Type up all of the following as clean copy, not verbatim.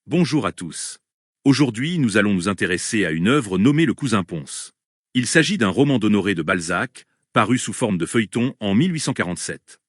Bonjour à tous. Aujourd'hui, nous allons nous intéresser à une œuvre nommée Le Cousin Pons. Il s'agit d'un roman d'Honoré de Balzac, paru sous forme de feuilleton en 1847.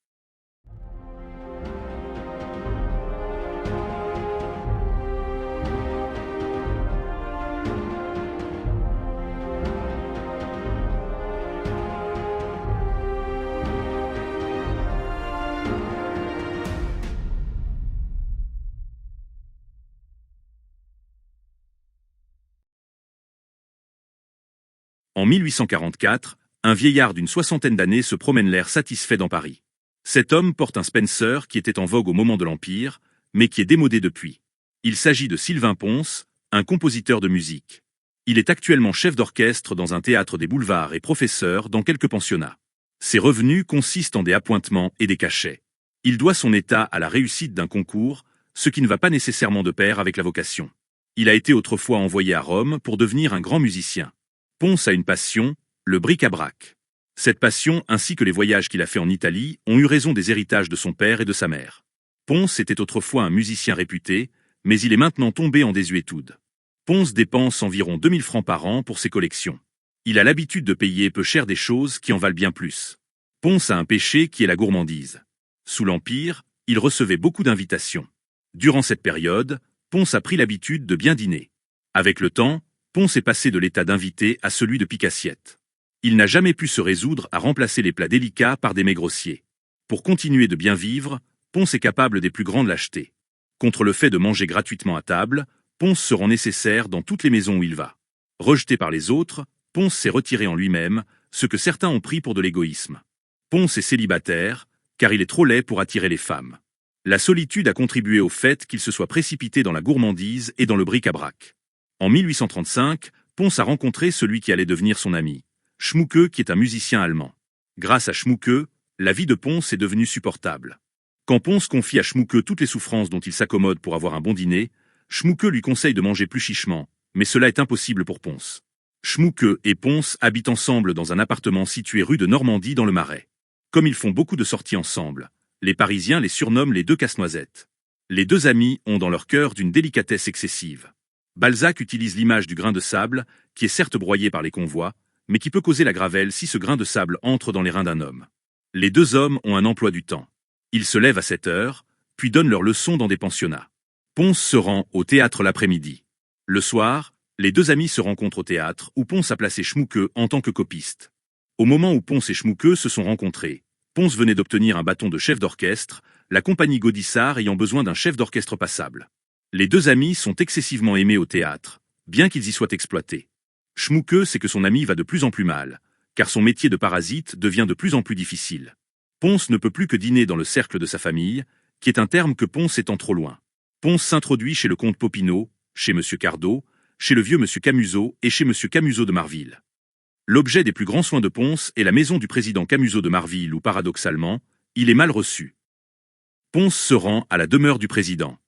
En 1844, un vieillard d'une soixantaine d'années se promène l'air satisfait dans Paris. Cet homme porte un Spencer qui était en vogue au moment de l'Empire, mais qui est démodé depuis. Il s'agit de Sylvain Pons, un compositeur de musique. Il est actuellement chef d'orchestre dans un théâtre des boulevards et professeur dans quelques pensionnats. Ses revenus consistent en des appointements et des cachets. Il doit son état à la réussite d'un concours, ce qui ne va pas nécessairement de pair avec la vocation. Il a été autrefois envoyé à Rome pour devenir un grand musicien. Pons a une passion, le bric-à-brac. Cette passion, ainsi que les voyages qu'il a fait en Italie, ont eu raison des héritages de son père et de sa mère. Pons était autrefois un musicien réputé, mais il est maintenant tombé en désuétude. Pons dépense environ 2000 francs par an pour ses collections. Il a l'habitude de payer peu cher des choses qui en valent bien plus. Pons a un péché qui est la gourmandise. Sous l'Empire, il recevait beaucoup d'invitations. Durant cette période, Pons a pris l'habitude de bien dîner. Avec le temps, Pons est passé de l'état d'invité à celui de pique-assiette. Il n'a jamais pu se résoudre à remplacer les plats délicats par des mets grossiers. Pour continuer de bien vivre, Pons est capable des plus grandes lâchetés. Contre le fait de manger gratuitement à table, Pons se rend nécessaire dans toutes les maisons où il va. Rejeté par les autres, Pons s'est retiré en lui-même, ce que certains ont pris pour de l'égoïsme. Pons est célibataire, car il est trop laid pour attirer les femmes. La solitude a contribué au fait qu'il se soit précipité dans la gourmandise et dans le bric-à-brac. En 1835, Pons a rencontré celui qui allait devenir son ami, Schmucke, qui est un musicien allemand. Grâce à Schmucke, la vie de Pons est devenue supportable. Quand Pons confie à Schmucke toutes les souffrances dont il s'accommode pour avoir un bon dîner, Schmucke lui conseille de manger plus chichement, mais cela est impossible pour Pons. Schmucke et Pons habitent ensemble dans un appartement situé rue de Normandie dans le Marais. Comme ils font beaucoup de sorties ensemble, les Parisiens les surnomment les deux casse-noisettes. Les deux amis ont dans leur cœur d'une délicatesse excessive. Balzac utilise l'image du grain de sable, qui est certes broyé par les convois, mais qui peut causer la gravelle si ce grain de sable entre dans les reins d'un homme. Les deux hommes ont un emploi du temps. Ils se lèvent à 7 heures, puis donnent leurs leçons dans des pensionnats. Pons se rend au théâtre l'après-midi. Le soir, les deux amis se rencontrent au théâtre, où Pons a placé Schmucke en tant que copiste. Au moment où Pons et Schmucke se sont rencontrés, Pons venait d'obtenir un bâton de chef d'orchestre, la compagnie Gaudissart ayant besoin d'un chef d'orchestre passable. Les deux amis sont excessivement aimés au théâtre, bien qu'ils y soient exploités. Schmucke sait que son ami va de plus en plus mal, car son métier de parasite devient de plus en plus difficile. Pons ne peut plus que dîner dans le cercle de sa famille, qui est un terme que Pons étend trop loin. Pons s'introduit chez le comte Popinot, chez M. Cardot, chez le vieux M. Camusot et chez M. Camusot de Marville. L'objet des plus grands soins de Pons est la maison du président Camusot de Marville où, paradoxalement, il est mal reçu. Pons se rend à la demeure du président.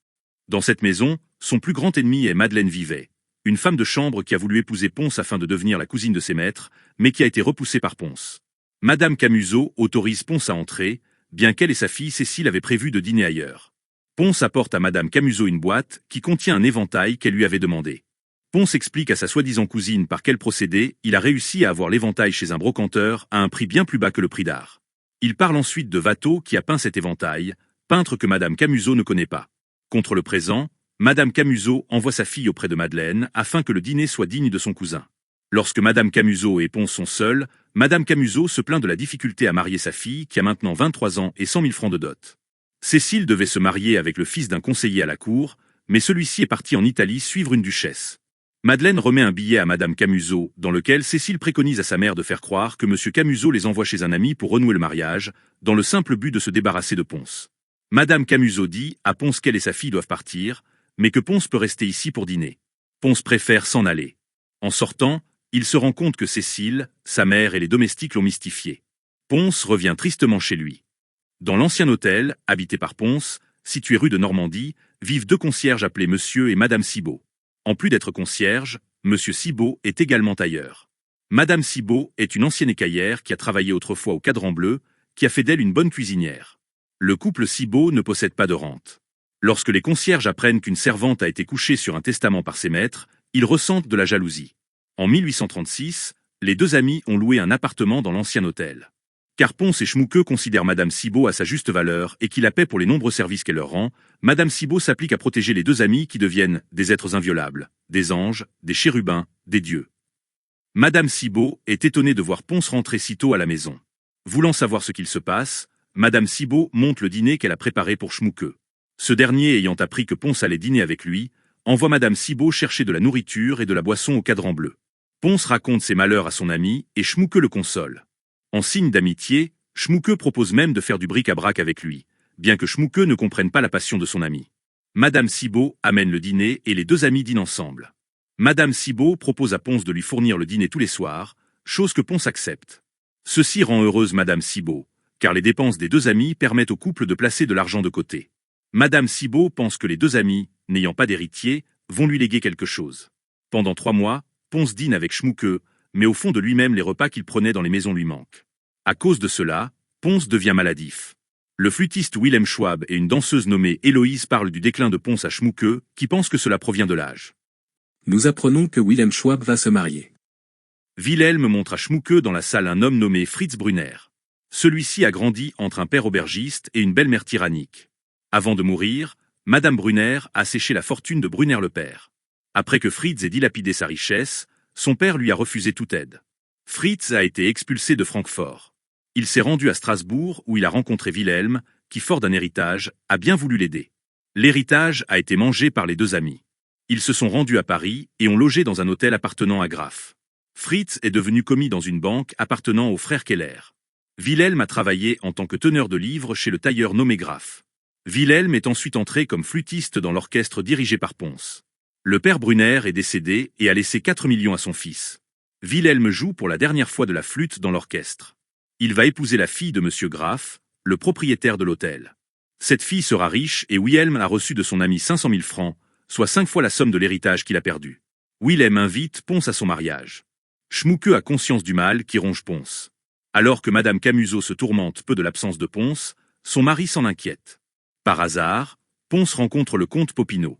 Dans cette maison, son plus grand ennemi est Madeleine Vivet, une femme de chambre qui a voulu épouser Pons afin de devenir la cousine de ses maîtres, mais qui a été repoussée par Pons. Madame Camusot autorise Pons à entrer, bien qu'elle et sa fille Cécile avaient prévu de dîner ailleurs. Pons apporte à Madame Camusot une boîte qui contient un éventail qu'elle lui avait demandé. Pons explique à sa soi-disant cousine par quel procédé il a réussi à avoir l'éventail chez un brocanteur à un prix bien plus bas que le prix d'art. Il parle ensuite de Watteau qui a peint cet éventail, peintre que Madame Camusot ne connaît pas. Contre le présent, Madame Camusot envoie sa fille auprès de Madeleine afin que le dîner soit digne de son cousin. Lorsque Madame Camusot et Pons sont seuls, Madame Camusot se plaint de la difficulté à marier sa fille qui a maintenant 23 ans et 100 000 francs de dot. Cécile devait se marier avec le fils d'un conseiller à la cour, mais celui-ci est parti en Italie suivre une duchesse. Madeleine remet un billet à Madame Camusot dans lequel Cécile préconise à sa mère de faire croire que M. Camusot les envoie chez un ami pour renouer le mariage, dans le simple but de se débarrasser de Pons. Madame Camusot dit à Pons qu'elle et sa fille doivent partir, mais que Pons peut rester ici pour dîner. Pons préfère s'en aller. En sortant, il se rend compte que Cécile, sa mère et les domestiques l'ont mystifié. Pons revient tristement chez lui. Dans l'ancien hôtel, habité par Pons, situé rue de Normandie, vivent deux concierges appelés Monsieur et Madame Cibot. En plus d'être concierge, Monsieur Cibot est également tailleur. Madame Cibot est une ancienne écaillère qui a travaillé autrefois au Cadran Bleu, qui a fait d'elle une bonne cuisinière. Le couple Cibot ne possède pas de rente. Lorsque les concierges apprennent qu'une servante a été couchée sur un testament par ses maîtres, ils ressentent de la jalousie. En 1836, les deux amis ont loué un appartement dans l'ancien hôtel. Car Pons et Schmucke considèrent Madame Cibot à sa juste valeur et qui la paie pour les nombreux services qu'elle leur rend, Madame Cibot s'applique à protéger les deux amis qui deviennent des êtres inviolables, des anges, des chérubins, des dieux. Madame Cibot est étonnée de voir Pons rentrer si tôt à la maison. Voulant savoir ce qu'il se passe, Madame Cibot monte le dîner qu'elle a préparé pour Schmucke. Ce dernier ayant appris que Pons allait dîner avec lui, envoie Madame Cibot chercher de la nourriture et de la boisson au cadran bleu. Pons raconte ses malheurs à son ami et Schmucke le console. En signe d'amitié, Schmucke propose même de faire du bric-à-brac avec lui, bien que Schmucke ne comprenne pas la passion de son ami. Madame Cibot amène le dîner et les deux amis dînent ensemble. Madame Cibot propose à Pons de lui fournir le dîner tous les soirs, chose que Pons accepte. Ceci rend heureuse Madame Cibot, car les dépenses des deux amis permettent au couple de placer de l'argent de côté. Madame Cibot pense que les deux amis, n'ayant pas d'héritier, vont lui léguer quelque chose. Pendant 3 mois, Pons dîne avec Schmucke, mais au fond de lui-même les repas qu'il prenait dans les maisons lui manquent. À cause de cela, Pons devient maladif. Le flûtiste Wilhelm Schwab et une danseuse nommée Héloïse parlent du déclin de Pons à Schmucke, qui pense que cela provient de l'âge. Nous apprenons que Wilhelm Schwab va se marier. Wilhelm montre à Schmucke dans la salle un homme nommé Fritz Brunner. Celui-ci a grandi entre un père aubergiste et une belle-mère tyrannique. Avant de mourir, Madame Brunner a séché la fortune de Brunner le père. Après que Fritz ait dilapidé sa richesse, son père lui a refusé toute aide. Fritz a été expulsé de Francfort. Il s'est rendu à Strasbourg où il a rencontré Wilhelm, qui, fort d'un héritage, a bien voulu l'aider. L'héritage a été mangé par les deux amis. Ils se sont rendus à Paris et ont logé dans un hôtel appartenant à Graff. Fritz est devenu commis dans une banque appartenant aux frères Keller. Wilhelm a travaillé en tant que teneur de livres chez le tailleur nommé Graff. Wilhelm est ensuite entré comme flûtiste dans l'orchestre dirigé par Pons. Le père Brunner est décédé et a laissé 4 millions à son fils. Wilhelm joue pour la dernière fois de la flûte dans l'orchestre. Il va épouser la fille de Monsieur Graff, le propriétaire de l'hôtel. Cette fille sera riche et Wilhelm a reçu de son ami 500 000 francs, soit 5 fois la somme de l'héritage qu'il a perdu. Wilhelm invite Pons à son mariage. Schmucke a conscience du mal qui ronge Pons. Alors que Madame Camusot se tourmente peu de l'absence de Pons, son mari s'en inquiète. Par hasard, Pons rencontre le comte Popinot.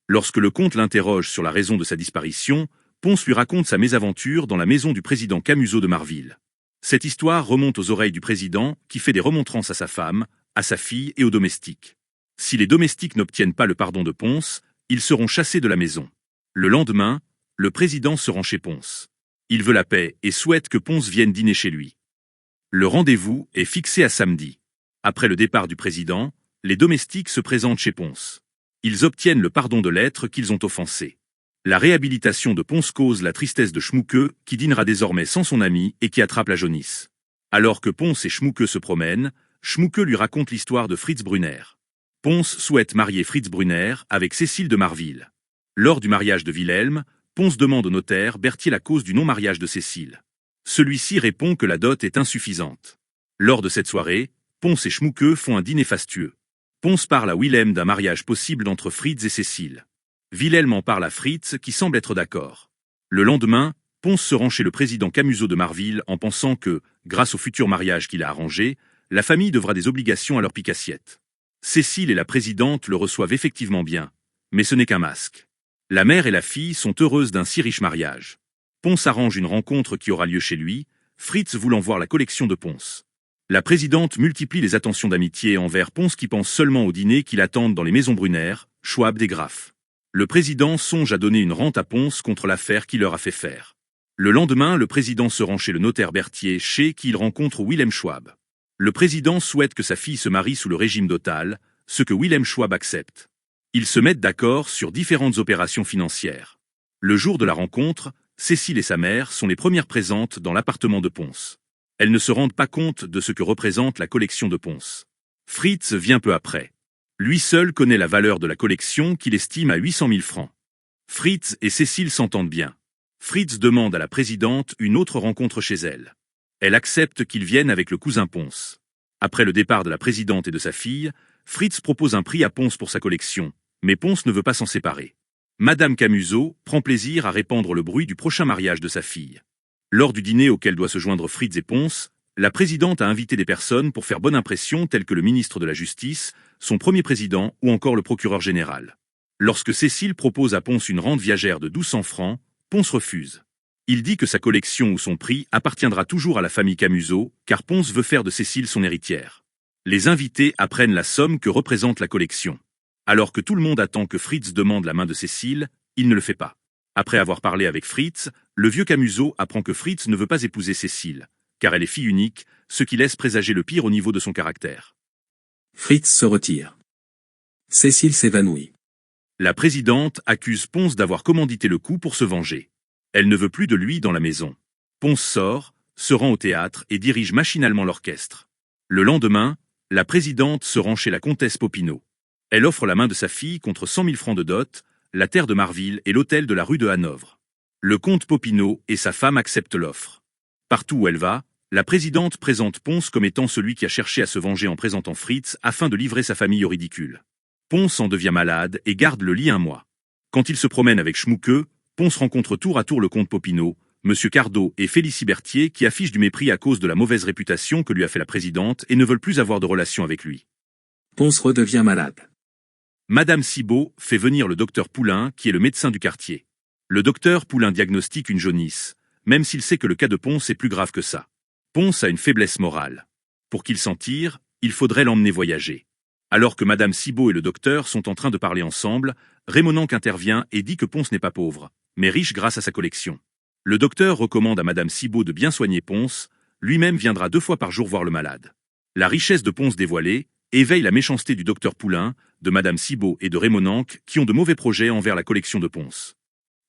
Lorsque le comte l'interroge sur la raison de sa disparition, Pons lui raconte sa mésaventure dans la maison du président Camusot de Marville. Cette histoire remonte aux oreilles du président, qui fait des remontrances à sa femme, à sa fille et aux domestiques. Si les domestiques n'obtiennent pas le pardon de Pons, ils seront chassés de la maison. Le lendemain, le président se rend chez Pons. Il veut la paix et souhaite que Pons vienne dîner chez lui. Le rendez-vous est fixé à samedi. Après le départ du président, les domestiques se présentent chez Pons. Ils obtiennent le pardon de l'être qu'ils ont offensé. La réhabilitation de Pons cause la tristesse de Schmucke, qui dînera désormais sans son ami et qui attrape la jaunisse. Alors que Pons et Schmucke se promènent, Schmucke lui raconte l'histoire de Fritz Brunner. Pons souhaite marier Fritz Brunner avec Cécile de Marville. Lors du mariage de Wilhelm, Pons demande au notaire Berthier la cause du non-mariage de Cécile. Celui-ci répond que la dot est insuffisante. Lors de cette soirée, Pons et Schmucke font un dîner fastueux. Pons parle à Wilhelm d'un mariage possible entre Fritz et Cécile. Wilhelm en parle à Fritz qui semble être d'accord. Le lendemain, Pons se rend chez le président Camusot de Marville en pensant que, grâce au futur mariage qu'il a arrangé, la famille devra des obligations à leur pique-assiette. Cécile et la présidente le reçoivent effectivement bien, mais ce n'est qu'un masque. La mère et la fille sont heureuses d'un si riche mariage. Pons arrange une rencontre qui aura lieu chez lui, Fritz voulant voir la collection de Pons. La présidente multiplie les attentions d'amitié envers Pons qui pense seulement au dîner qui l'attendent dans les maisons Brunner, Schwab et Graff. Le président songe à donner une rente à Pons contre l'affaire qu'il leur a fait faire. Le lendemain, le président se rend chez le notaire Berthier, chez qui il rencontre Wilhelm Schwab. Le président souhaite que sa fille se marie sous le régime dotal, ce que Wilhelm Schwab accepte. Ils se mettent d'accord sur différentes opérations financières. Le jour de la rencontre, Cécile et sa mère sont les premières présentes dans l'appartement de Pons. Elles ne se rendent pas compte de ce que représente la collection de Pons. Fritz vient peu après. Lui seul connaît la valeur de la collection qu'il estime à 800 000 francs. Fritz et Cécile s'entendent bien. Fritz demande à la présidente une autre rencontre chez elle. Elle accepte qu'il vienne avec le cousin Pons. Après le départ de la présidente et de sa fille, Fritz propose un prix à Pons pour sa collection, mais Pons ne veut pas s'en séparer. Madame Camusot prend plaisir à répandre le bruit du prochain mariage de sa fille. Lors du dîner auquel doit se joindre Fritz et Pons, La présidente a invité des personnes pour faire bonne impression telles que le ministre de la Justice, son premier président ou encore le procureur général. Lorsque Cécile propose à Ponce une rente viagère de 1200 francs, Ponce refuse. Il dit que sa collection ou son prix appartiendra toujours à la famille Camusot, car Ponce veut faire de Cécile son héritière. Les invités apprennent la somme que représente la collection. Alors que tout le monde attend que Fritz demande la main de Cécile, il ne le fait pas. Après avoir parlé avec Fritz, le vieux Camusot apprend que Fritz ne veut pas épouser Cécile, car elle est fille unique, ce qui laisse présager le pire au niveau de son caractère. Fritz se retire. Cécile s'évanouit. La présidente accuse Ponce d'avoir commandité le coup pour se venger. Elle ne veut plus de lui dans la maison. Ponce sort, se rend au théâtre et dirige machinalement l'orchestre. Le lendemain, la présidente se rend chez la comtesse Popinot. Elle offre la main de sa fille contre 100 000 francs de dot, la terre de Marville et l'hôtel de la rue de Hanovre. Le comte Popinot et sa femme acceptent l'offre. Partout où elle va, la présidente présente Ponce comme étant celui qui a cherché à se venger en présentant Fritz afin de livrer sa famille au ridicule. Ponce en devient malade et garde le lit un mois. Quand il se promène avec Schmucke, Ponce rencontre tour à tour le comte Popinot, M. Cardot et Félicie Berthier qui affichent du mépris à cause de la mauvaise réputation que lui a fait la présidente et ne veulent plus avoir de relation avec lui. Ponce redevient malade. Madame Cibot fait venir le docteur Poulain qui est le médecin du quartier. Le docteur Poulain diagnostique une jaunisse, même s'il sait que le cas de Ponce est plus grave que ça. Ponce a une faiblesse morale. Pour qu'il s'en tire, il faudrait l'emmener voyager. Alors que Madame Cibot et le docteur sont en train de parler ensemble, Rémonanque intervient et dit que Ponce n'est pas pauvre, mais riche grâce à sa collection. Le docteur recommande à Madame Cibot de bien soigner Ponce, lui-même viendra 2 fois par jour voir le malade. La richesse de Ponce dévoilée éveille la méchanceté du docteur Poulain, de Madame Cibot et de Rémonanque qui ont de mauvais projets envers la collection de Ponce.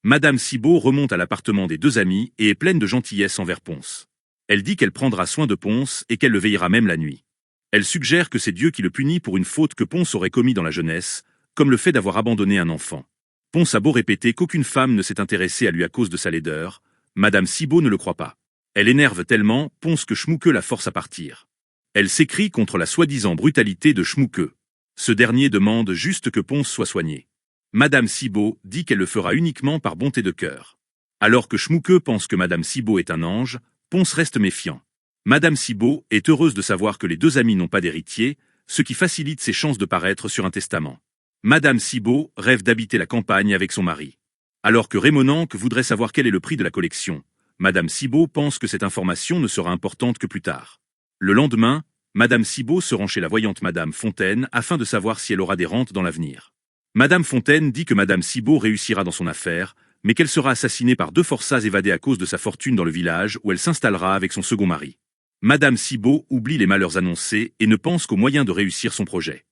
Madame Cibot remonte à l'appartement des 2 amis et est pleine de gentillesse envers Ponce. Elle dit qu'elle prendra soin de Ponce et qu'elle le veillera même la nuit. Elle suggère que c'est Dieu qui le punit pour une faute que Ponce aurait commis dans la jeunesse, comme le fait d'avoir abandonné un enfant. Ponce a beau répéter qu'aucune femme ne s'est intéressée à lui à cause de sa laideur, Madame Cibot ne le croit pas. Elle énerve tellement Ponce que Schmucke la force à partir. Elle s'écrie contre la soi-disant brutalité de Schmucke. Ce dernier demande juste que Ponce soit soigné. Madame Cibot dit qu'elle le fera uniquement par bonté de cœur. Alors que Schmucke pense que Madame Cibot est un ange, Ponce reste méfiant. Madame Cibot est heureuse de savoir que les 2 amis n'ont pas d'héritier, ce qui facilite ses chances de paraître sur un testament. Madame Cibot rêve d'habiter la campagne avec son mari. Alors que Rémonanque voudrait savoir quel est le prix de la collection, Madame Cibot pense que cette information ne sera importante que plus tard. Le lendemain, Madame Cibot se rend chez la voyante Madame Fontaine afin de savoir si elle aura des rentes dans l'avenir. Madame Fontaine dit que Madame Cibot réussira dans son affaire, mais qu'elle sera assassinée par 2 forçats évadés à cause de sa fortune dans le village où elle s'installera avec son second mari. Madame Cibot oublie les malheurs annoncés et ne pense qu'au moyen de réussir son projet.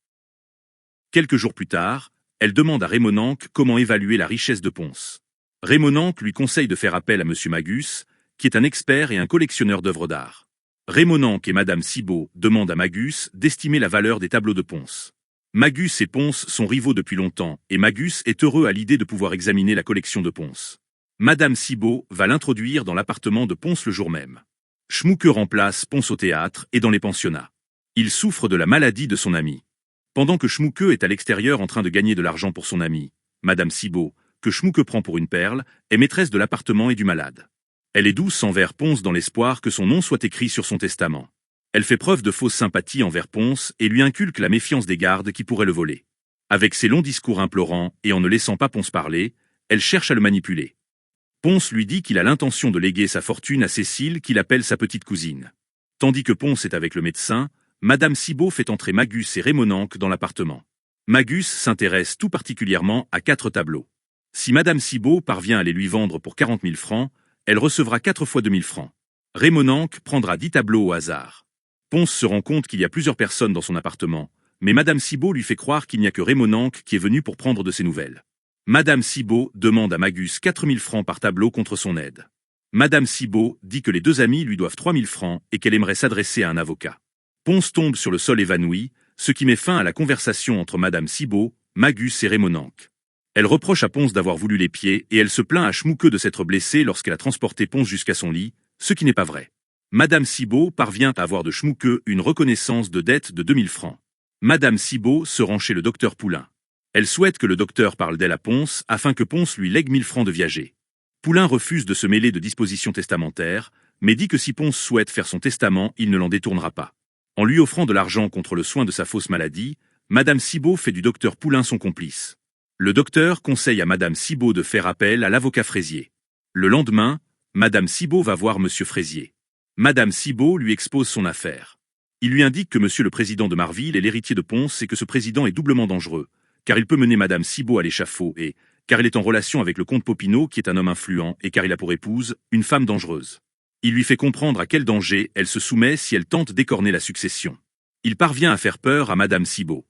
Quelques jours plus tard, elle demande à Rémonanque comment évaluer la richesse de Ponce. Rémonanque lui conseille de faire appel à M. Magus, qui est un expert et un collectionneur d'œuvres d'art. Rémonanque et Madame Cibot demandent à Magus d'estimer la valeur des tableaux de Ponce. Magus et Ponce sont rivaux depuis longtemps, et Magus est heureux à l'idée de pouvoir examiner la collection de Ponce. Madame Cibot va l'introduire dans l'appartement de Ponce le jour même. Schmucke remplace Ponce au théâtre et dans les pensionnats. Il souffre de la maladie de son ami. Pendant que Schmucke est à l'extérieur en train de gagner de l'argent pour son ami, Madame Cibot, que Schmucke prend pour une perle, est maîtresse de l'appartement et du malade. Elle est douce envers Ponce dans l'espoir que son nom soit écrit sur son testament. Elle fait preuve de fausse sympathie envers Ponce et lui inculque la méfiance des gardes qui pourraient le voler. Avec ses longs discours implorants et en ne laissant pas Ponce parler, elle cherche à le manipuler. Ponce lui dit qu'il a l'intention de léguer sa fortune à Cécile qu'il appelle sa petite cousine. Tandis que Ponce est avec le médecin, Madame Cibot fait entrer Magus et Rémonanque dans l'appartement. Magus s'intéresse tout particulièrement à 4 tableaux. Si Madame Cibot parvient à les lui vendre pour 40 000 francs, elle recevra 4 fois 2 000 francs. Rémonanque prendra 10 tableaux au hasard. Ponce se rend compte qu'il y a plusieurs personnes dans son appartement, mais Madame Cibot lui fait croire qu'il n'y a que Rémonanque qui est venu pour prendre de ses nouvelles. Madame Cibot demande à Magus 4 000 francs par tableau contre son aide. Madame Cibot dit que les 2 amis lui doivent 3 000 francs et qu'elle aimerait s'adresser à un avocat. Ponce tombe sur le sol évanoui, ce qui met fin à la conversation entre Madame Cibot, Magus et Rémonanque. Elle reproche à Ponce d'avoir voulu les pieds et elle se plaint à Schmucke de s'être blessée lorsqu'elle a transporté Ponce jusqu'à son lit, ce qui n'est pas vrai. Madame Cibot parvient à avoir de Schmucke une reconnaissance de dette de 2 000 francs. Madame Cibot se rend chez le docteur Poulain. Elle souhaite que le docteur parle d'elle à Ponce afin que Ponce lui lègue 1 000 francs de viager. Poulain refuse de se mêler de dispositions testamentaires, mais dit que si Pons souhaite faire son testament, il ne l'en détournera pas. En lui offrant de l'argent contre le soin de sa fausse maladie, Madame Cibot fait du docteur Poulain son complice. Le docteur conseille à Madame Cibot de faire appel à l'avocat Fraisier. Le lendemain, Madame Cibot va voir Monsieur Fraisier. Madame Cibot lui expose son affaire. Il lui indique que Monsieur le président de Marville est l'héritier de Pons et que ce président est doublement dangereux, car il peut mener Madame Cibot à l'échafaud et car il est en relation avec le comte Popinot qui est un homme influent et car il a pour épouse une femme dangereuse. Il lui fait comprendre à quel danger elle se soumet si elle tente d'écorner la succession. Il parvient à faire peur à Madame Cibot.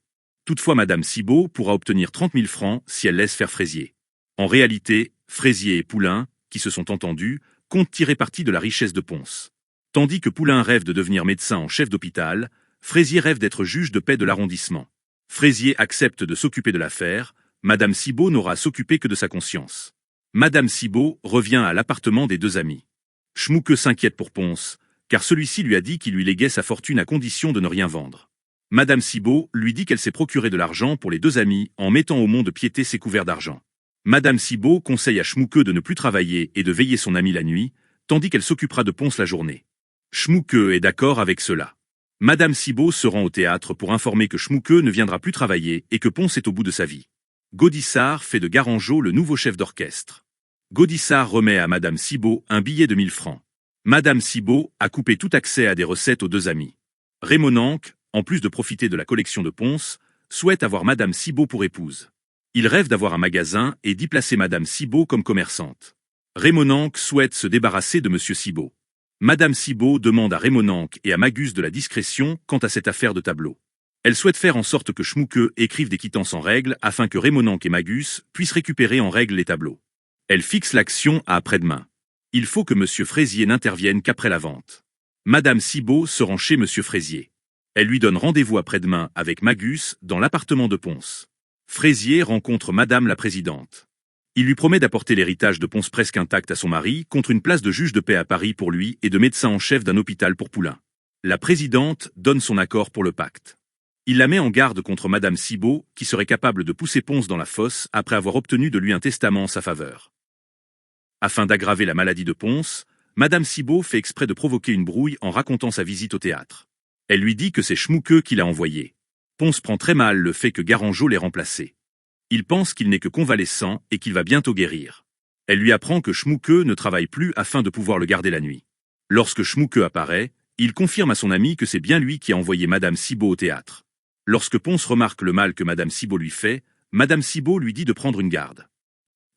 Toutefois Madame Cibot pourra obtenir 30 000 francs si elle laisse faire Fraisier. En réalité, Fraisier et Poulain, qui se sont entendus, comptent tirer parti de la richesse de Pons. Tandis que Poulain rêve de devenir médecin en chef d'hôpital, Fraisier rêve d'être juge de paix de l'arrondissement. Fraisier accepte de s'occuper de l'affaire, Madame Cibot n'aura à s'occuper que de sa conscience. Madame Cibot revient à l'appartement des deux amis. Schmucke s'inquiète pour Pons, car celui-ci lui a dit qu'il lui léguait sa fortune à condition de ne rien vendre. Madame Cibot lui dit qu'elle s'est procuré de l'argent pour les deux amis en mettant au mont de piété ses couverts d'argent. Madame Cibot conseille à Schmucke de ne plus travailler et de veiller son ami la nuit, tandis qu'elle s'occupera de Pons la journée. Schmucke est d'accord avec cela. Madame Cibot se rend au théâtre pour informer que Schmucke ne viendra plus travailler et que Pons est au bout de sa vie. Gaudissart fait de Garangeot le nouveau chef d'orchestre. Gaudissart remet à Madame Cibot un billet de 1000 francs. Madame Cibot a coupé tout accès à des recettes aux deux amis. Raymond Nank, en plus de profiter de la collection de Pons, souhaite avoir Madame Cibot pour épouse. Il rêve d'avoir un magasin et d'y placer Madame Cibot comme commerçante. Raymond Nank souhaite se débarrasser de Monsieur Cibot. Madame Cibot demande à Raymond Nank et à Magus de la discrétion quant à cette affaire de tableau. Elle souhaite faire en sorte que Schmucke écrive des quittances en règle afin que Raymond Nank et Magus puissent récupérer en règle les tableaux. Elle fixe l'action à après-demain. Il faut que Monsieur Fraisier n'intervienne qu'après la vente. Madame Cibot se rend chez Monsieur Fraisier. Elle lui donne rendez-vous après-demain avec Magus dans l'appartement de Pons. Fraisier rencontre Madame la Présidente. Il lui promet d'apporter l'héritage de Pons presque intact à son mari contre une place de juge de paix à Paris pour lui et de médecin en chef d'un hôpital pour Poulain. La Présidente donne son accord pour le pacte. Il la met en garde contre Madame Cibot, qui serait capable de pousser Pons dans la fosse après avoir obtenu de lui un testament en sa faveur. Afin d'aggraver la maladie de Pons, Madame Cibot fait exprès de provoquer une brouille en racontant sa visite au théâtre. Elle lui dit que c'est Schmucke qui l'a envoyé. Pons prend très mal le fait que Garangeot l'ait remplacé. Il pense qu'il n'est que convalescent et qu'il va bientôt guérir. Elle lui apprend que Schmucke ne travaille plus afin de pouvoir le garder la nuit. Lorsque Schmucke apparaît, il confirme à son ami que c'est bien lui qui a envoyé Madame Cibot au théâtre. Lorsque Pons remarque le mal que Madame Cibot lui fait, Madame Cibot lui dit de prendre une garde.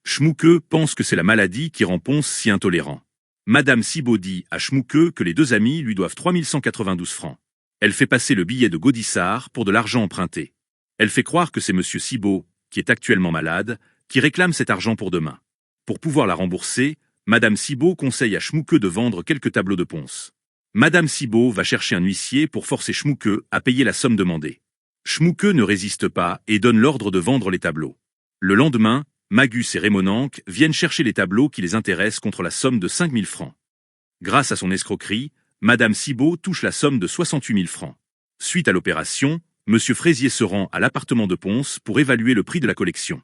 Schmucke pense que c'est la maladie qui rend Pons si intolérant. Madame Cibot dit à Schmucke que les deux amis lui doivent 3192 francs. Elle fait passer le billet de Gaudissart pour de l'argent emprunté. Elle fait croire que c'est Monsieur Cibot, qui est actuellement malade, qui réclame cet argent pour demain. Pour pouvoir la rembourser, Madame Cibot conseille à Schmucke de vendre quelques tableaux de Pons. Madame Cibot va chercher un huissier pour forcer Schmucke à payer la somme demandée. Schmucke ne résiste pas et donne l'ordre de vendre les tableaux. Le lendemain, Magus et Raymond Nank viennent chercher les tableaux qui les intéressent contre la somme de 5 000 francs. Grâce à son escroquerie, Madame Cibot touche la somme de 68 000 francs. Suite à l'opération, Monsieur Fraisier se rend à l'appartement de Pons pour évaluer le prix de la collection.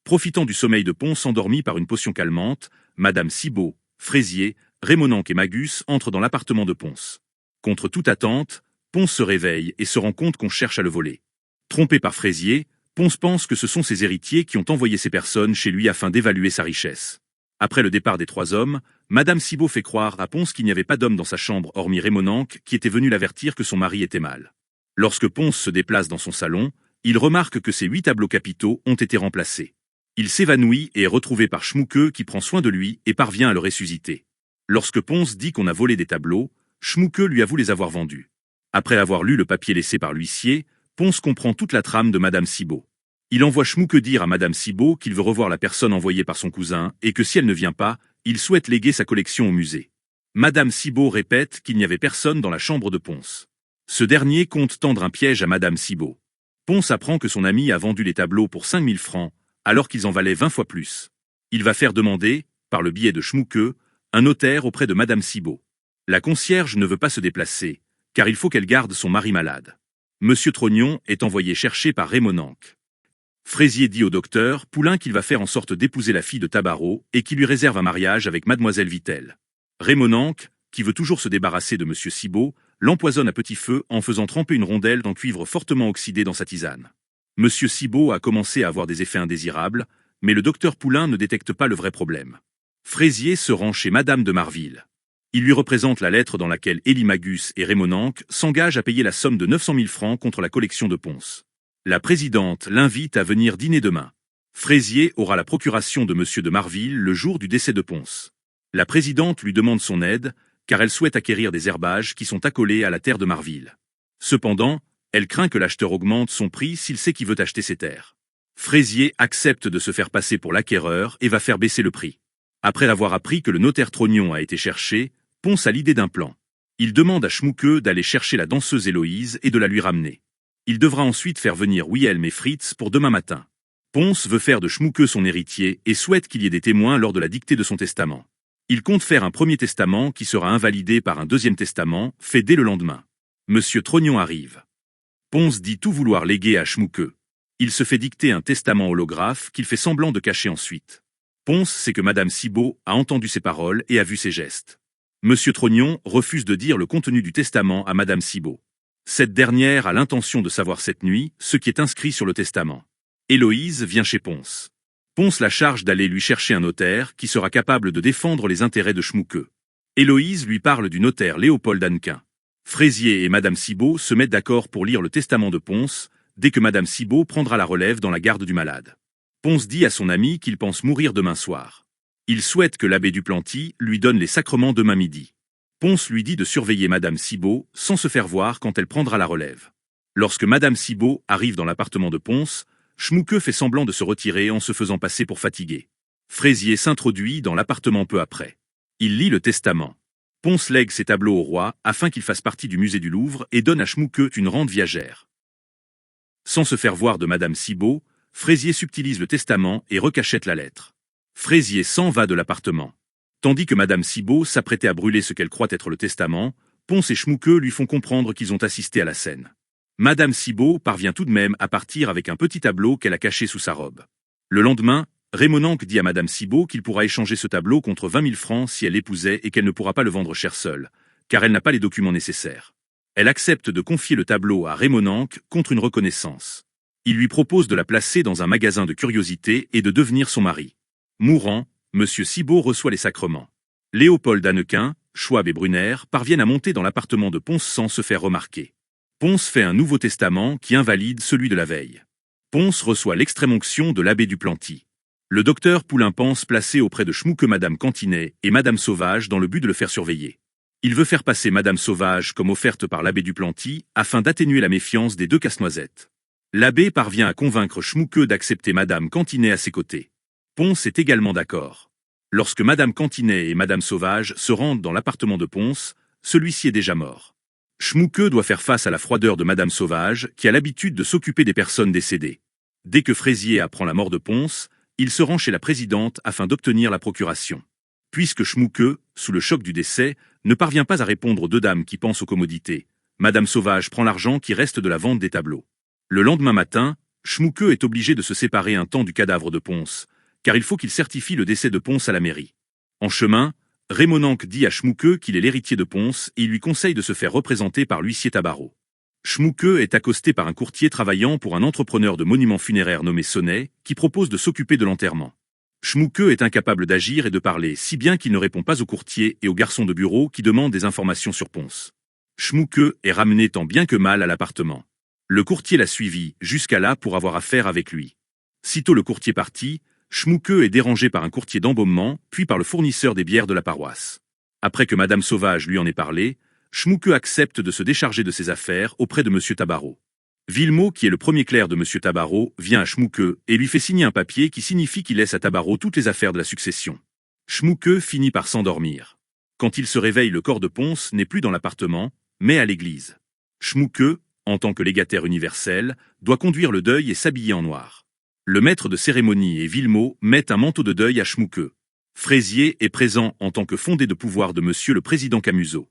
Profitant du sommeil de Pons endormi par une potion calmante, Madame Cibot, Fraisier, Raymond Nank et Magus entrent dans l'appartement de Pons. Contre toute attente, Pons se réveille et se rend compte qu'on cherche à le voler. Trompé par Fraisier, Pons pense que ce sont ses héritiers qui ont envoyé ces personnes chez lui afin d'évaluer sa richesse. Après le départ des trois hommes, Madame Cibot fait croire à Pons qu'il n'y avait pas d'homme dans sa chambre hormis Raymond Nank qui était venu l'avertir que son mari était mal. Lorsque Pons se déplace dans son salon, il remarque que ses 8 tableaux capitaux ont été remplacés. Il s'évanouit et est retrouvé par Schmucke qui prend soin de lui et parvient à le ressusciter. Lorsque Pons dit qu'on a volé des tableaux, Schmucke lui avoue les avoir vendus. Après avoir lu le papier laissé par l'huissier, Pons comprend toute la trame de Madame Cibot. Il envoie Schmucke dire à Madame Cibot qu'il veut revoir la personne envoyée par son cousin et que si elle ne vient pas, il souhaite léguer sa collection au musée. Madame Cibot répète qu'il n'y avait personne dans la chambre de Pons. Ce dernier compte tendre un piège à Madame Cibot. Pons apprend que son ami a vendu les tableaux pour 5 000 francs, alors qu'ils en valaient 20 fois plus. Il va faire demander, par le biais de Schmucke, un notaire auprès de Madame Cibot. La concierge ne veut pas se déplacer, car il faut qu'elle garde son mari malade. Monsieur Trognon est envoyé chercher par Raymond Nank. Fraisier dit au docteur Poulain qu'il va faire en sorte d'épouser la fille de Tabarot et qu'il lui réserve un mariage avec Mademoiselle Vitel. Raymond Nank, qui veut toujours se débarrasser de M. Cibot, l'empoisonne à petit feu en faisant tremper une rondelle dans cuivre fortement oxydé dans sa tisane. M. Cibot a commencé à avoir des effets indésirables, mais le docteur Poulain ne détecte pas le vrai problème. Fraisier se rend chez Madame de Marville. Il lui représente la lettre dans laquelle Élie Magus et Raymond Nank s'engagent à payer la somme de 900 000 francs contre la collection de Pons. La présidente l'invite à venir dîner demain. Fraisier aura la procuration de M. de Marville le jour du décès de Pons. La présidente lui demande son aide, car elle souhaite acquérir des herbages qui sont accolés à la terre de Marville. Cependant, elle craint que l'acheteur augmente son prix s'il sait qui veut acheter ses terres. Fraisier accepte de se faire passer pour l'acquéreur et va faire baisser le prix. Après avoir appris que le notaire Trognon a été cherché, Pons a l'idée d'un plan. Il demande à Schmucke d'aller chercher la danseuse Héloïse et de la lui ramener. Il devra ensuite faire venir Wilhelm et Fritz pour demain matin. Pons veut faire de Schmucke son héritier et souhaite qu'il y ait des témoins lors de la dictée de son testament. Il compte faire un premier testament qui sera invalidé par un deuxième testament, fait dès le lendemain. Monsieur Trognon arrive. Pons dit tout vouloir léguer à Schmucke. Il se fait dicter un testament holographe qu'il fait semblant de cacher ensuite. Pons sait que Madame Cibot a entendu ses paroles et a vu ses gestes. Monsieur Trognon refuse de dire le contenu du testament à Madame Cibot. Cette dernière a l'intention de savoir cette nuit ce qui est inscrit sur le testament. Héloïse vient chez Pons. Pons la charge d'aller lui chercher un notaire qui sera capable de défendre les intérêts de Schmucke. Héloïse lui parle du notaire Léopold Hannequin. Fraisier et Madame Cibot se mettent d'accord pour lire le testament de Pons, dès que Madame Cibot prendra la relève dans la garde du malade. Pons dit à son ami qu'il pense mourir demain soir. Il souhaite que l'abbé Duplanty lui donne les sacrements demain midi. Pons lui dit de surveiller Madame Cibot sans se faire voir quand elle prendra la relève. Lorsque Madame Cibot arrive dans l'appartement de Pons, Schmucke fait semblant de se retirer en se faisant passer pour fatigué. Fraisier s'introduit dans l'appartement peu après. Il lit le testament. Pons lègue ses tableaux au roi afin qu'il fasse partie du musée du Louvre et donne à Schmucke une rente viagère. Sans se faire voir de Madame Cibot, Fraisier subtilise le testament et recachette la lettre. Fraisier s'en va de l'appartement. Tandis que Madame Cibot s'apprêtait à brûler ce qu'elle croit être le testament, Pons et Schmucke lui font comprendre qu'ils ont assisté à la scène. Madame Cibot parvient tout de même à partir avec un petit tableau qu'elle a caché sous sa robe. Le lendemain, Raymond Nank dit à Madame Cibot qu'il pourra échanger ce tableau contre 20 000 francs si elle l'épousait et qu'elle ne pourra pas le vendre cher seule, car elle n'a pas les documents nécessaires. Elle accepte de confier le tableau à Raymond Nank contre une reconnaissance. Il lui propose de la placer dans un magasin de curiosités et de devenir son mari. Mourant, Monsieur Cibot reçoit les sacrements. Léopold Hannequin, Schwab et Brunner parviennent à monter dans l'appartement de Pons sans se faire remarquer. Pons fait un nouveau testament qui invalide celui de la veille. Pons reçoit l'extrême-onction de l'abbé Duplanty. Le docteur Poulain pense placer auprès de Schmucke Madame Cantinet et Madame Sauvage dans le but de le faire surveiller. Il veut faire passer Madame Sauvage comme offerte par l'abbé Duplanty afin d'atténuer la méfiance des deux casse-noisettes. L'abbé parvient à convaincre Schmucke d'accepter Madame Cantinet à ses côtés. Pons est également d'accord. Lorsque Madame Cantinet et Madame Sauvage se rendent dans l'appartement de Pons, celui-ci est déjà mort. Schmucke doit faire face à la froideur de Madame Sauvage, qui a l'habitude de s'occuper des personnes décédées. Dès que Fraisier apprend la mort de Pons, il se rend chez la présidente afin d'obtenir la procuration. Puisque Schmucke, sous le choc du décès, ne parvient pas à répondre aux deux dames qui pensent aux commodités, Madame Sauvage prend l'argent qui reste de la vente des tableaux. Le lendemain matin, Schmucke est obligé de se séparer un temps du cadavre de Pons, car il faut qu'il certifie le décès de Pons à la mairie. En chemin, Raymond Nank dit à Schmucke qu'il est l'héritier de Pons et il lui conseille de se faire représenter par l'huissier Tabarot. Schmucke est accosté par un courtier travaillant pour un entrepreneur de monuments funéraires nommé Sonnet, qui propose de s'occuper de l'enterrement. Schmucke est incapable d'agir et de parler, si bien qu'il ne répond pas au courtier et au garçon de bureau qui demandent des informations sur Pons. Schmucke est ramené tant bien que mal à l'appartement. Le courtier l'a suivi jusqu'à là pour avoir affaire avec lui. Sitôt le courtier parti, Schmucke est dérangé par un courtier d'embaumement, puis par le fournisseur des bières de la paroisse. Après que Madame Sauvage lui en ait parlé, Schmucke accepte de se décharger de ses affaires auprès de Monsieur Tabarot. Villemot, qui est le premier clerc de Monsieur Tabarot, vient à Schmucke et lui fait signer un papier qui signifie qu'il laisse à Tabarot toutes les affaires de la succession. Schmucke finit par s'endormir. Quand il se réveille, le corps de Pons n'est plus dans l'appartement, mais à l'église. Schmucke, en tant que légataire universel, doit conduire le deuil et s'habiller en noir. Le maître de cérémonie et Villemot mettent un manteau de deuil à Schmucke. Fraisier est présent en tant que fondé de pouvoir de Monsieur le Président Camusot.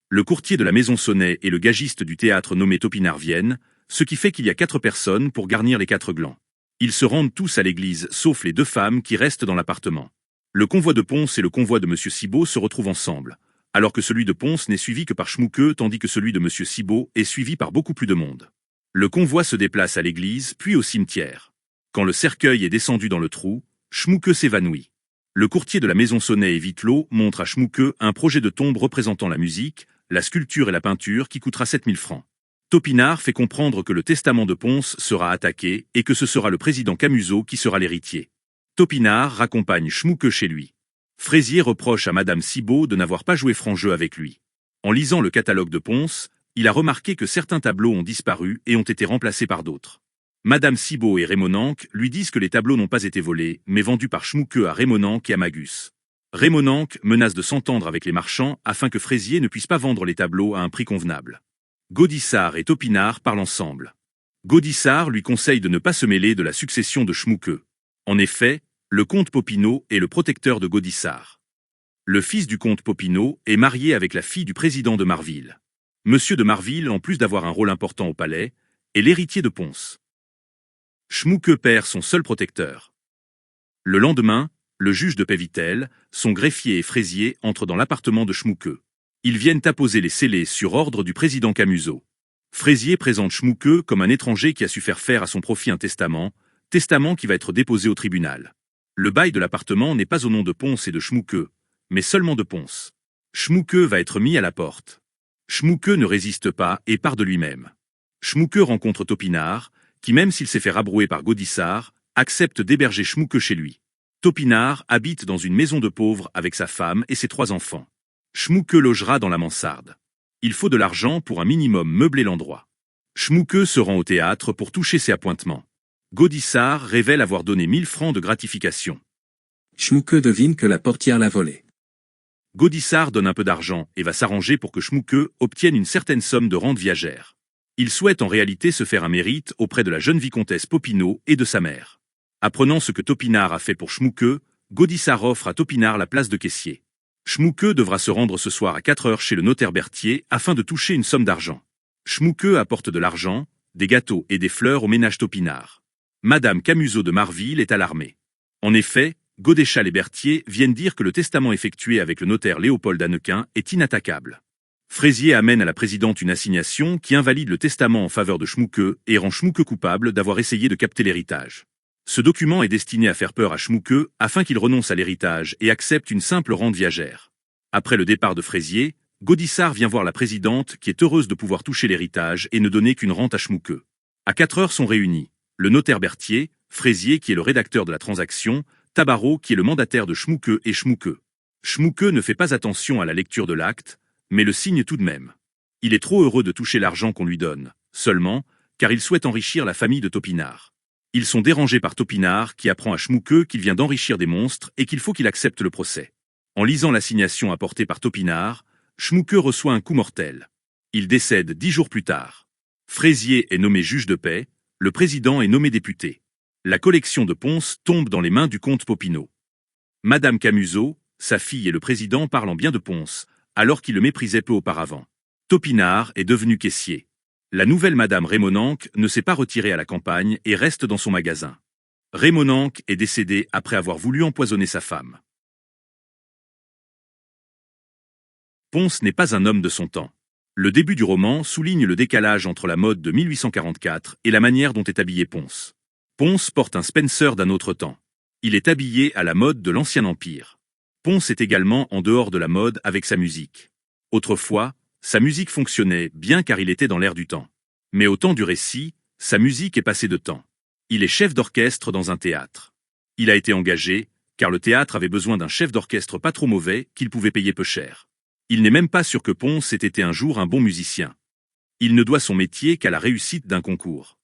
Le courtier de la maison Sonnet et le gagiste du théâtre nommé Topinard viennent, ce qui fait qu'il y a 4 personnes pour garnir les 4 glands. Ils se rendent tous à l'église, sauf les 2 femmes qui restent dans l'appartement. Le convoi de Pons et le convoi de Monsieur Cibot se retrouvent ensemble. alors que celui de Pons n'est suivi que par Schmucke tandis que celui de M. Cibot est suivi par beaucoup plus de monde. Le convoi se déplace à l'église, puis au cimetière. Quand le cercueil est descendu dans le trou, Schmucke s'évanouit. Le courtier de la maison Sonnet et Vitelot montre à Schmucke un projet de tombe représentant la musique, la sculpture et la peinture qui coûtera 7000 francs. Topinard fait comprendre que le testament de Pons sera attaqué et que ce sera le président Camusot qui sera l'héritier. Topinard raccompagne Schmucke chez lui. Fraisier reproche à Madame Cibot de n'avoir pas joué franc jeu avec lui. En lisant le catalogue de Pons, il a remarqué que certains tableaux ont disparu et ont été remplacés par d'autres. Madame Cibot et Rémonanque lui disent que les tableaux n'ont pas été volés, mais vendus par Schmucke à Rémonanque et à Magus. Rémonanque menace de s'entendre avec les marchands afin que Fraisier ne puisse pas vendre les tableaux à un prix convenable. Gaudissart et Topinard parlent ensemble. Gaudissart lui conseille de ne pas se mêler de la succession de Schmucke. En effet, le comte Popinot est le protecteur de Gaudissart. Le fils du comte Popinot est marié avec la fille du président de Marville. Monsieur de Marville, en plus d'avoir un rôle important au palais, est l'héritier de Pons. Schmucke perd son seul protecteur. Le lendemain, le juge de Pévitel, son greffier et Fraisier entrent dans l'appartement de Schmucke. Ils viennent apposer les scellés sur ordre du président Camusot. Fraisier présente Schmucke comme un étranger qui a su faire à son profit un testament qui va être déposé au tribunal. Le bail de l'appartement n'est pas au nom de Pons et de Schmucke, mais seulement de Pons. Schmucke va être mis à la porte. Schmucke ne résiste pas et part de lui-même. Schmucke rencontre Topinard, qui même s'il s'est fait rabrouer par Gaudissart, accepte d'héberger Schmucke chez lui. Topinard habite dans une maison de pauvres avec sa femme et ses 3 enfants. Schmucke logera dans la mansarde. Il faut de l'argent pour un minimum meubler l'endroit. Schmucke se rend au théâtre pour toucher ses appointements. Gaudissart révèle avoir donné 1000 francs de gratification. Schmucke devine que la portière l'a volé. Gaudissart donne un peu d'argent et va s'arranger pour que Schmucke obtienne une certaine somme de rente viagère. Il souhaite en réalité se faire un mérite auprès de la jeune vicomtesse Popinot et de sa mère. Apprenant ce que Topinard a fait pour Schmucke, Gaudissart offre à Topinard la place de caissier. Schmucke devra se rendre ce soir à 4 heures chez le notaire Berthier afin de toucher une somme d'argent. Schmucke apporte de l'argent, des gâteaux et des fleurs au ménage Topinard. Madame Camusot de Marville est alarmée. En effet, Godeschal et Berthier viennent dire que le testament effectué avec le notaire Léopold Hannequin est inattaquable. Fraisier amène à la présidente une assignation qui invalide le testament en faveur de Schmucke et rend Schmucke coupable d'avoir essayé de capter l'héritage. Ce document est destiné à faire peur à Schmucke afin qu'il renonce à l'héritage et accepte une simple rente viagère. Après le départ de Fraisier, Gaudissart vient voir la présidente qui est heureuse de pouvoir toucher l'héritage et ne donner qu'une rente à Schmucke. À 4 heures sont réunis le notaire Berthier, Fraisier qui est le rédacteur de la transaction, Tabarot qui est le mandataire de Schmucke et Schmucke. Schmucke ne fait pas attention à la lecture de l'acte, mais le signe tout de même. Il est trop heureux de toucher l'argent qu'on lui donne, seulement, car il souhaite enrichir la famille de Topinard. Ils sont dérangés par Topinard qui apprend à Schmucke qu'il vient d'enrichir des monstres et qu'il faut qu'il accepte le procès. En lisant l'assignation apportée par Topinard, Schmucke reçoit un coup mortel. Il décède 10 jours plus tard. Fraisier est nommé juge de paix, le président est nommé député. La collection de Pons tombe dans les mains du comte Popinot. Madame Camusot, sa fille et le président parlent en bien de Pons, alors qu'il le méprisait peu auparavant. Topinard est devenu caissier. La nouvelle Madame Rémonanque ne s'est pas retirée à la campagne et reste dans son magasin. Rémonanque est décédée après avoir voulu empoisonner sa femme. Pons n'est pas un homme de son temps. Le début du roman souligne le décalage entre la mode de 1844 et la manière dont est habillé Pons. Pons porte un Spencer d'un autre temps. Il est habillé à la mode de l'Ancien Empire. Pons est également en dehors de la mode avec sa musique. Autrefois, sa musique fonctionnait bien car il était dans l'air du temps. Mais au temps du récit, sa musique est passée de temps. Il est chef d'orchestre dans un théâtre. Il a été engagé, car le théâtre avait besoin d'un chef d'orchestre pas trop mauvais qu'il pouvait payer peu cher. Il n'est même pas sûr que Pons ait été un jour un bon musicien. Il ne doit son métier qu'à la réussite d'un concours.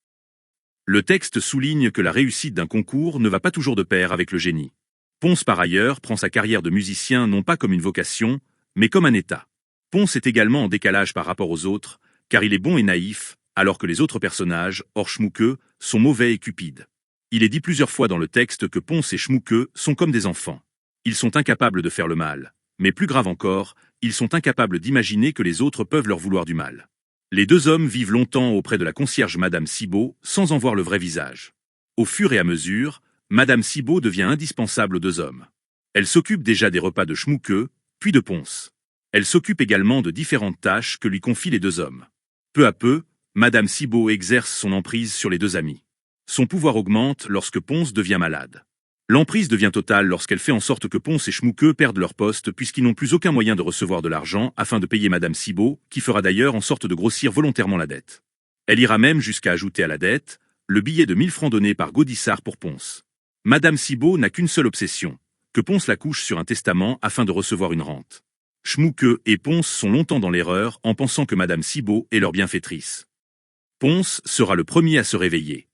Le texte souligne que la réussite d'un concours ne va pas toujours de pair avec le génie. Pons par ailleurs prend sa carrière de musicien non pas comme une vocation, mais comme un état. Pons est également en décalage par rapport aux autres, car il est bon et naïf, alors que les autres personnages, hors Schmucke, sont mauvais et cupides. Il est dit plusieurs fois dans le texte que Pons et Schmucke sont comme des enfants. Ils sont incapables de faire le mal, mais plus grave encore, ils sont incapables d'imaginer que les autres peuvent leur vouloir du mal. Les 2 hommes vivent longtemps auprès de la concierge Madame Cibot, sans en voir le vrai visage. Au fur et à mesure, Madame Cibot devient indispensable aux 2 hommes. Elle s'occupe déjà des repas de Schmucke, puis de Pons. Elle s'occupe également de différentes tâches que lui confient les deux hommes. Peu à peu, Madame Cibot exerce son emprise sur les deux amis. Son pouvoir augmente lorsque Pons devient malade. L'emprise devient totale lorsqu'elle fait en sorte que Pons et Schmucke perdent leur poste puisqu'ils n'ont plus aucun moyen de recevoir de l'argent afin de payer Madame Cibot, qui fera d'ailleurs en sorte de grossir volontairement la dette. Elle ira même jusqu'à ajouter à la dette le billet de 1000 francs donné par Gaudissart pour Pons. Madame Cibot n'a qu'une seule obsession, que Pons la couche sur un testament afin de recevoir une rente. Schmucke et Pons sont longtemps dans l'erreur en pensant que Madame Cibot est leur bienfaitrice. Pons sera le premier à se réveiller.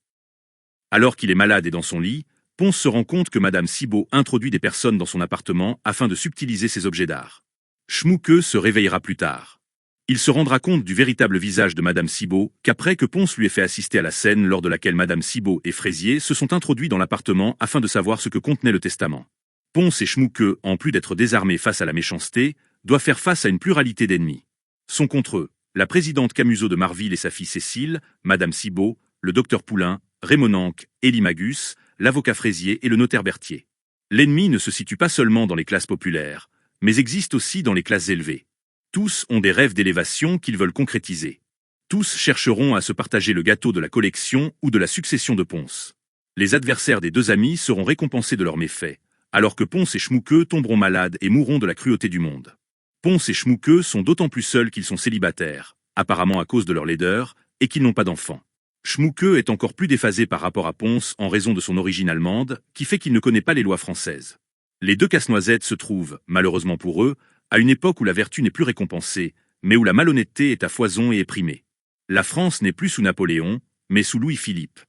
Alors qu'il est malade et dans son lit, Pons se rend compte que Madame Cibot introduit des personnes dans son appartement afin de subtiliser ses objets d'art. Schmucke se réveillera plus tard. Il se rendra compte du véritable visage de Madame Cibot qu'après que Pons lui ait fait assister à la scène lors de laquelle Madame Cibot et Fraisier se sont introduits dans l'appartement afin de savoir ce que contenait le testament. Pons et Schmucke, en plus d'être désarmés face à la méchanceté, doivent faire face à une pluralité d'ennemis. Sont contre eux la présidente Camusot de Marville et sa fille Cécile, Madame Cibot, le docteur Poulain, Raymond Nank, Élie Magus, l'avocat Fraisier et le notaire Berthier. L'ennemi ne se situe pas seulement dans les classes populaires, mais existe aussi dans les classes élevées. Tous ont des rêves d'élévation qu'ils veulent concrétiser. Tous chercheront à se partager le gâteau de la collection ou de la succession de Pons. Les adversaires des deux amis seront récompensés de leurs méfaits, alors que Pons et Schmucke tomberont malades et mourront de la cruauté du monde. Pons et Schmucke sont d'autant plus seuls qu'ils sont célibataires, apparemment à cause de leur laideur, et qu'ils n'ont pas d'enfants. Schmucke est encore plus déphasé par rapport à Pons en raison de son origine allemande, qui fait qu'il ne connaît pas les lois françaises. Les deux casse-noisettes se trouvent, malheureusement pour eux, à une époque où la vertu n'est plus récompensée, mais où la malhonnêteté est à foison et est primée. La France n'est plus sous Napoléon, mais sous Louis-Philippe.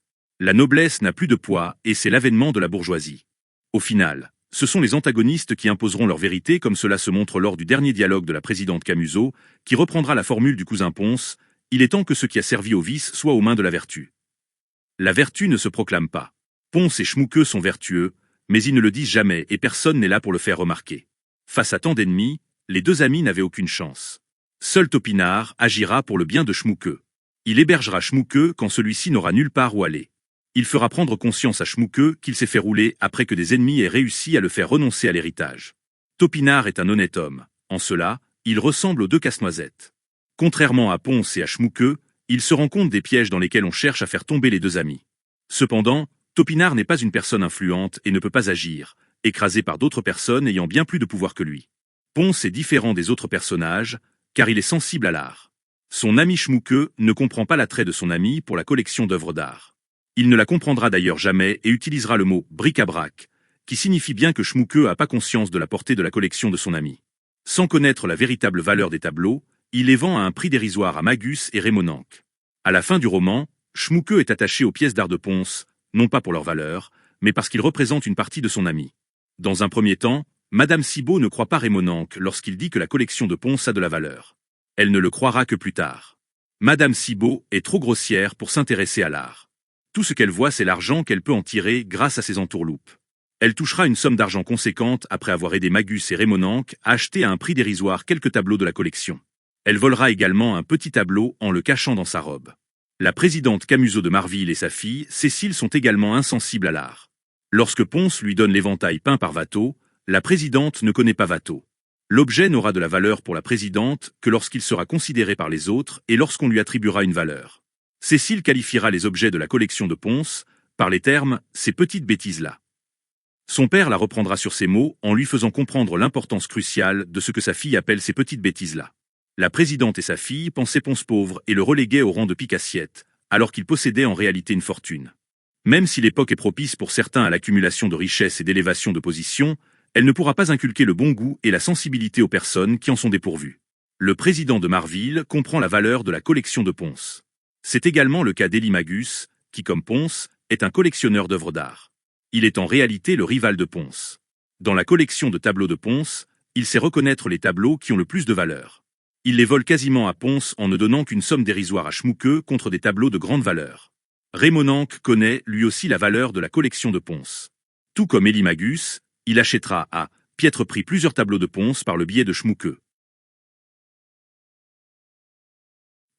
La noblesse n'a plus de poids, et c'est l'avènement de la bourgeoisie. Au final, ce sont les antagonistes qui imposeront leur vérité comme cela se montre lors du dernier dialogue de la présidente Camusot, qui reprendra la formule du cousin Pons. Il est temps que ce qui a servi au vice soit aux mains de la vertu. La vertu ne se proclame pas. Pons et Schmucke sont vertueux, mais ils ne le disent jamais et personne n'est là pour le faire remarquer. Face à tant d'ennemis, les deux amis n'avaient aucune chance. Seul Topinard agira pour le bien de Schmucke. Il hébergera Schmucke quand celui-ci n'aura nulle part où aller. Il fera prendre conscience à Schmucke qu'il s'est fait rouler après que des ennemis aient réussi à le faire renoncer à l'héritage. Topinard est un honnête homme. En cela, il ressemble aux deux casse-noisettes. Contrairement à Pons et à Schmucke, il se rend compte des pièges dans lesquels on cherche à faire tomber les deux amis. Cependant, Topinard n'est pas une personne influente et ne peut pas agir, écrasé par d'autres personnes ayant bien plus de pouvoir que lui. Pons est différent des autres personnages, car il est sensible à l'art. Son ami Schmucke ne comprend pas l'attrait de son ami pour la collection d'œuvres d'art. Il ne la comprendra d'ailleurs jamais et utilisera le mot « bric-à-brac », qui signifie bien que Schmucke n'a pas conscience de la portée de la collection de son ami. Sans connaître la véritable valeur des tableaux, il les vend à un prix dérisoire à Magus et Raymond Nank. À la fin du roman, Schmucke est attaché aux pièces d'art de Pons, non pas pour leur valeur, mais parce qu'ils représentent une partie de son ami. Dans un premier temps, Madame Cibot ne croit pas Raymond Nank lorsqu'il dit que la collection de Pons a de la valeur. Elle ne le croira que plus tard. Madame Cibot est trop grossière pour s'intéresser à l'art. Tout ce qu'elle voit, c'est l'argent qu'elle peut en tirer grâce à ses entourloupes. Elle touchera une somme d'argent conséquente après avoir aidé Magus et Raymond Nank à acheter à un prix dérisoire quelques tableaux de la collection. Elle volera également un petit tableau en le cachant dans sa robe. La présidente Camusot de Marville et sa fille, Cécile, sont également insensibles à l'art. Lorsque Pons lui donne l'éventail peint par Watteau, la présidente ne connaît pas Watteau. L'objet n'aura de la valeur pour la présidente que lorsqu'il sera considéré par les autres et lorsqu'on lui attribuera une valeur. Cécile qualifiera les objets de la collection de Pons par les termes « ces petites bêtises-là ». Son père la reprendra sur ces mots en lui faisant comprendre l'importance cruciale de ce que sa fille appelle ces petites bêtises-là. La présidente et sa fille pensaient Pons pauvre et le reléguaient au rang de pique-assiette, alors qu'il possédait en réalité une fortune. Même si l'époque est propice pour certains à l'accumulation de richesses et d'élévation de position, elle ne pourra pas inculquer le bon goût et la sensibilité aux personnes qui en sont dépourvues. Le président de Marville comprend la valeur de la collection de Pons. C'est également le cas d'Élie Magus, qui comme Pons, est un collectionneur d'œuvres d'art. Il est en réalité le rival de Pons. Dans la collection de tableaux de Pons, il sait reconnaître les tableaux qui ont le plus de valeur. Il les vole quasiment à Pons en ne donnant qu'une somme dérisoire à Schmucke contre des tableaux de grande valeur. Raymond Nank connaît lui aussi la valeur de la collection de Pons. Tout comme Élie Magus, il achètera à piètre prix plusieurs tableaux de Pons par le biais de Schmucke.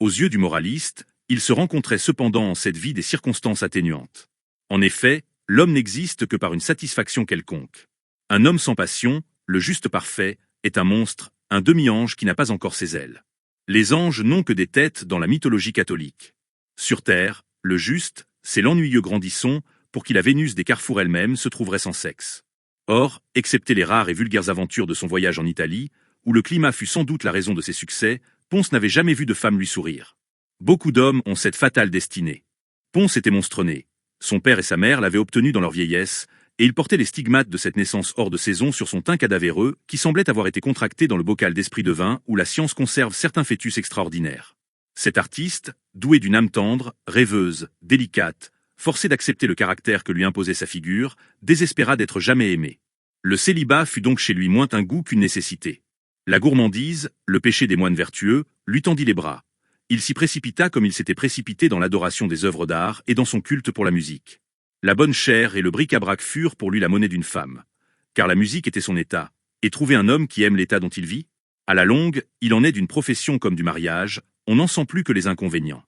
Aux yeux du moraliste, il se rencontrait cependant en cette vie des circonstances atténuantes. En effet, l'homme n'existe que par une satisfaction quelconque. Un homme sans passion, le juste parfait, est un monstre, un demi-ange qui n'a pas encore ses ailes. Les anges n'ont que des têtes dans la mythologie catholique. Sur terre, le juste, c'est l'ennuyeux grandisson, pour qui la Vénus des carrefours elle-même se trouverait sans sexe. Or, excepté les rares et vulgaires aventures de son voyage en Italie, où le climat fut sans doute la raison de ses succès, Ponce n'avait jamais vu de femme lui sourire. Beaucoup d'hommes ont cette fatale destinée. Ponce était monstre-né. Son père et sa mère l'avaient obtenu dans leur vieillesse, et il portait les stigmates de cette naissance hors de saison sur son teint cadavéreux, qui semblait avoir été contracté dans le bocal d'esprit de vin où la science conserve certains fœtus extraordinaires. Cet artiste, doué d'une âme tendre, rêveuse, délicate, forcé d'accepter le caractère que lui imposait sa figure, désespéra d'être jamais aimé. Le célibat fut donc chez lui moins un goût qu'une nécessité. La gourmandise, le péché des moines vertueux, lui tendit les bras. Il s'y précipita comme il s'était précipité dans l'adoration des œuvres d'art et dans son culte pour la musique. La bonne chère et le bric-à-brac furent pour lui la monnaie d'une femme. Car la musique était son état. Et trouver un homme qui aime l'état dont il vit? À la longue, il en est d'une profession comme du mariage, on n'en sent plus que les inconvénients.